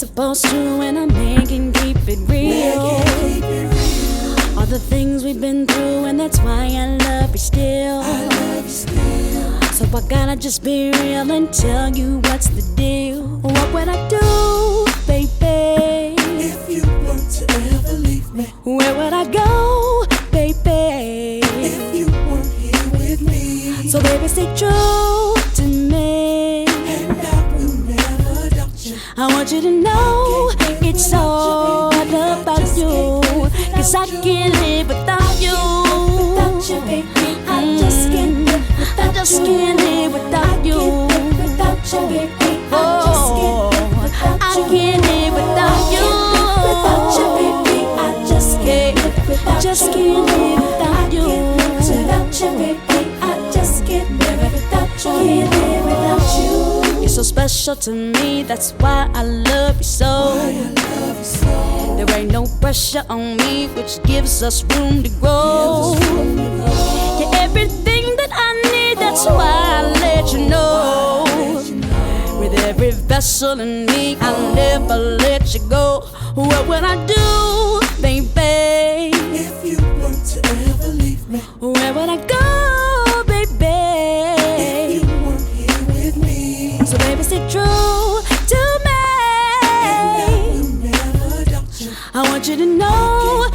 supposed to, and a man can keep it real. All the things we've been through, and that's why I love you still. So I gotta just be real and tell you what's the deal. What would I do, baby, if you were to ever leave me? Where would I go, baby, if you weren't here with me? So baby, stay true to me, and I will never doubt you. I want you to know it's all about you. 'Cause I can't live without you. Without you, baby, I just can't live without you. I just can't live without you. Without you, baby, Oh, I can't live without you. without you, baby, I just can't live without you. Just can't live without you. Without you, baby, I just can't live without you. Can't live without you. You're so special to me, that's why I love you so. There ain't no pressure on me, which gives us room to grow. You're everything that I need, that's why I let you know. With every vessel in me, I'll never let you go. What would I do, baby, if you were to ever leave me? Where would I go, baby, if you weren't here with me? So baby, stay true to me. And I will never doubt you. I want you to know